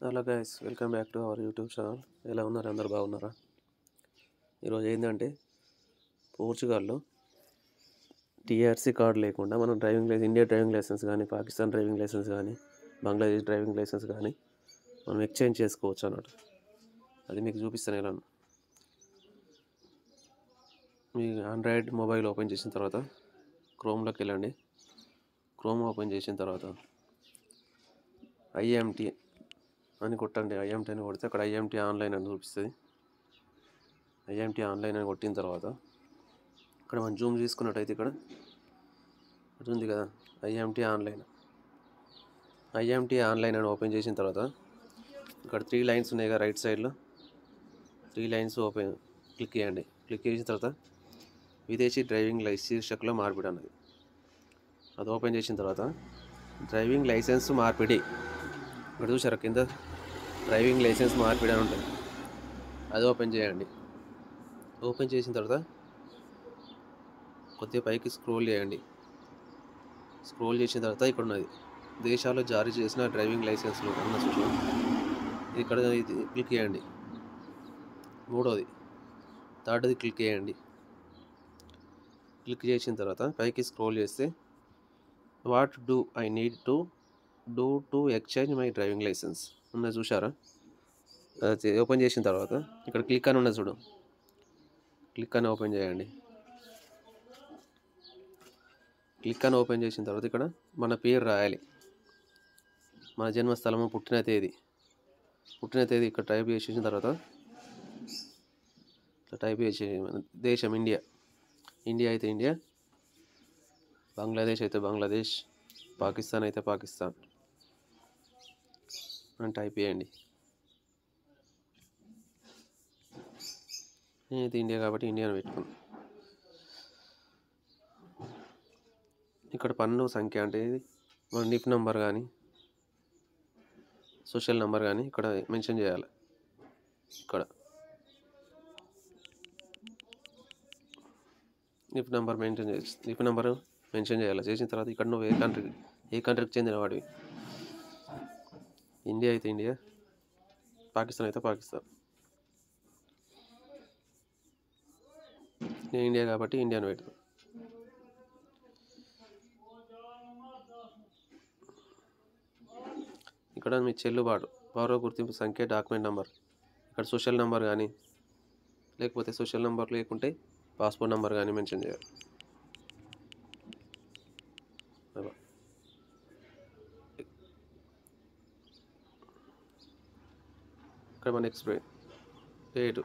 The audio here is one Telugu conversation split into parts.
Hello guys, welcome back to our YouTube channel. ఎలా ఉన్నారు? అందరు బాగున్నారా? ఈరోజు ఏంటంటే పోర్చుగల్లో టీఆర్సీ కార్డు లేకుండా మనం ఇండియా డ్రైవింగ్ లైసెన్స్ కానీ, పాకిస్తాన్ డ్రైవింగ్ లైసెన్స్ కానీ, బంగ్లాదేశ్ డ్రైవింగ్ లైసెన్స్ కానీ మనం ఎక్స్చేంజ్ చేసుకోవచ్చు అన్నట్టు. అది మీకు చూపిస్తాను ఎలా. మీ ఆండ్రాయిడ్ మొబైల్ ఓపెన్ చేసిన తర్వాత క్రోమ్లోకి వెళ్ళండి. క్రోమ్ ఓపెన్ చేసిన తర్వాత ఐఎంటీ అని కొట్టండి. ఐఎంటీ అని కొడితే అక్కడ ఐఎంటీ ఆన్లైన్ అని చూపిస్తుంది. ఐఎంటీ ఆన్లైన్ అని కొట్టిన తర్వాత ఇక్కడ మనం జూమ్ చేసుకున్నట్టయితే ఇక్కడ ఉంది కదా ఐఎంటీ ఆన్లైన్. ఐఎంటీ ఆన్లైన్ అని ఓపెన్ చేసిన తర్వాత ఇక్కడ 3 లైన్స్ ఉన్నాయి కదా రైట్ సైడ్లో. 3 లైన్స్ క్లిక్ చేయండి. క్లిక్ చేసిన తర్వాత విదేశీ డ్రైవింగ్ శీర్షకులో మార్పిడి అన్నది అది ఓపెన్ చేసిన తర్వాత డ్రైవింగ్ లైసెన్స్ మార్పిడి ఇక్కడ చూసారా కింద డ్రైవింగ్ లైసెన్స్ మార్పిడి అని ఉంటుంది. అది ఓపెన్ చేయండి. ఓపెన్ చేసిన తర్వాత కొద్దిగా పైకి స్క్రోల్ చేయండి. స్క్రోల్ చేసిన తర్వాత ఇక్కడ ఉన్నది దేశాల్లో జారీ చేసిన డ్రైవింగ్ లైసెన్స్లు అన్న సూచన. ఇక్కడ ఇది క్లిక్ చేయండి. మూడోది థర్డ్ది క్లిక్ చేయండి. క్లిక్ చేసిన తర్వాత పైకి స్క్రోల్ చేస్తే what do I need to do to exchange my driving licence ఉన్నది చూసారా? అది ఓపెన్ చేసిన తర్వాత ఇక్కడ క్లిక్ అని ఉన్నది చూడు. క్లిక్ అని ఓపెన్ చేయండి. క్లిక్ అని ఓపెన్ చేసిన తర్వాత ఇక్కడ మన పేరు రాయాలి. మన జన్మస్థలము, పుట్టిన తేదీ ఇక్కడ టైప్ చేసిన తర్వాత టైప్ చేసి దేశం ఇండియా అయితే ఇండియా, బంగ్లాదేశ్ అయితే బంగ్లాదేశ్, పాకిస్తాన్ అయితే పాకిస్తాన్ అని టైప్ చేయండి. నేనైతే ఇండియా కాబట్టి ఇండియా అని పెట్టుకున్నాను. ఇక్కడ పన్ను సంఖ్య అంటే మన నిఫ్ నెంబర్ కానీ సోషల్ నెంబర్ కానీ ఇక్కడ మెన్షన్ చేయాలి. ఇక్కడ నిఫ్ నెంబర్ మెన్షన్ చేయాలి. చేసిన తర్వాత ఇక్కడ నువ్వు ఏ కంట్రీకి చెందిన వాడివి. ఇండియా అయితే ఇండియా, పాకిస్తాన్ అయితే పాకిస్తాన్. నేను ఇండియా కాబట్టి ఇండియాని పెడతాను. ఇక్కడ మీ చెల్లుబాటు పౌర గుర్తింపు సంఖ్య, డాక్యుమెంట్ నెంబర్, ఇక్కడ సోషల్ నెంబర్ కానీ లేకపోతే సోషల్ నెంబర్ లేకుంటే పాస్పోర్ట్ నెంబర్ కానీ మెన్షన్ చేయాలి. ఇక్కడ మన ఎక్స్పైరీ డేటు,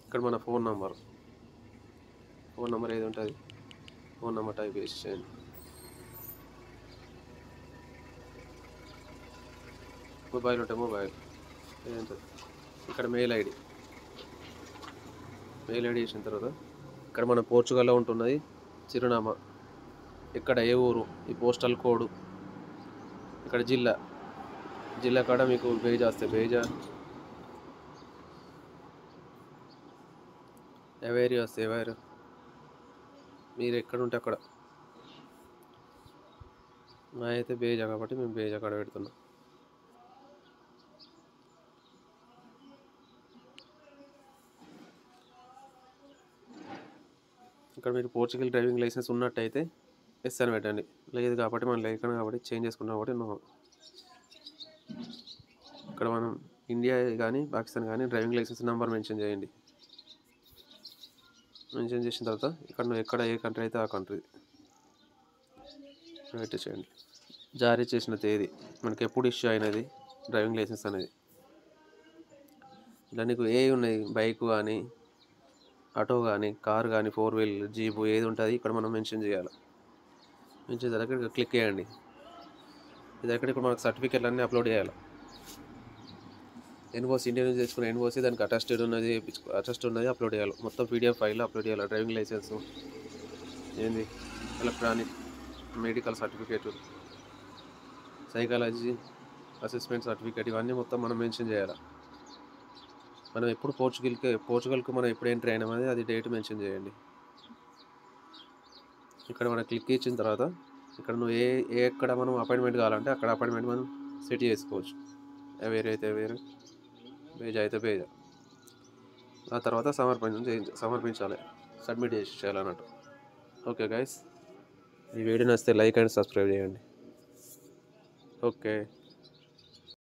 ఇక్కడ మన ఫోన్ నెంబర్ ఏది ఉంటుంది ఫోన్ నెంబర్ టైప్ చేసేయండి. మొబైల్ ఉంటే మొబైల్ ఏదంటుంది. ఇక్కడ మెయిల్ ఐడి చేసిన తర్వాత ఇక్కడ మన పోర్చుగల్లో ఉంటున్నది చిరునామా, ఇక్కడ ఏ ఊరు, ఈ పోస్టల్ కోడ్, ఇక్కడ జిల్లా కాడ మీకు బేజా వస్తే బేజా, ఎవరి వస్తే ఎవరు, మీరు ఎక్కడ ఉంటే అక్కడ. మా అయితే బేజా కాబట్టి మేము బేజా కాడ పెడుతున్నాం. ఇక్కడ మీరు పోర్చుగల్ డ్రైవింగ్ లైసెన్స్ ఉన్నట్టయితే ఎస్ అని పెట్టండి. లేదు కాబట్టి మనం లేకుండా కాబట్టి చేంజ్ చేసుకున్నాం కాబట్టి నో. ఇక్కడ మనం ఇండియా కానీ పాకిస్తాన్ కానీ డ్రైవింగ్ లైసెన్స్ నెంబర్ మెన్షన్ చేయండి. మెన్షన్ చేసిన తర్వాత ఇక్కడ నువ్వు ఎక్కడ ఏ కంట్రీ అయితే ఆ కంట్రీ పెట్టేసేయండి. జారీ చేసిన తేదీ, మనకి ఎప్పుడు ఇష్యూ అయినది డ్రైవింగ్ లైసెన్స్ అనేది. ఇలా నీకు ఏ ఉన్నాయి, బైక్ కానీ ఆటో కానీ కార్ కానీ 4 వీల్ జీపు ఏది ఉంటుంది ఇక్కడ మనం మెన్షన్ చేయాలి. మెన్షన్ చేయాలి. ఇక్కడ క్లిక్ చేయండి. ఇది ఇక్కడ మనకు సర్టిఫికేట్లు అన్నీ అప్లోడ్ చేయాలి. ఎన్ఓసి ఇండియా నుంచి తెచ్చుకున్న ఎన్ఓసి దానికి అటెస్టెడ్ ఉన్నది అప్లోడ్ చేయాలి. మొత్తం PDF ఫైల్లో అప్లోడ్ చేయాలి. డ్రైవింగ్ లైసెన్స్ ఏంది, electronic medical certificate, psychology assessment certificate ఇవన్నీ మొత్తం మనం మెన్షన్ చేయాలి. మనం ఎప్పుడు పోర్చుగల్కు మనం ఎప్పుడు ఎంట్రీ అయినామని అది డేట్ మెన్షన్ చేయండి. ఇక్కడ మనం క్లిక్ ఇచ్చిన తర్వాత ఇక్కడ నువ్వు ఎక్కడ మనం అపాయింట్మెంట్ కావాలంటే అక్కడ అపాయింట్మెంట్ మనం సెట్ చేసుకోవచ్చు. వేరే అయితే వేరే, పేజ్ అయితే పేజ్. ఆ తర్వాత సమర్పించాలి, సబ్మిట్ చేయాలన్నట్టు. ఓకే గైస్, ఈ వీడియో నచ్చితే లైక్ అండ్ సబ్స్క్రైబ్ చేయండి. ఓకే.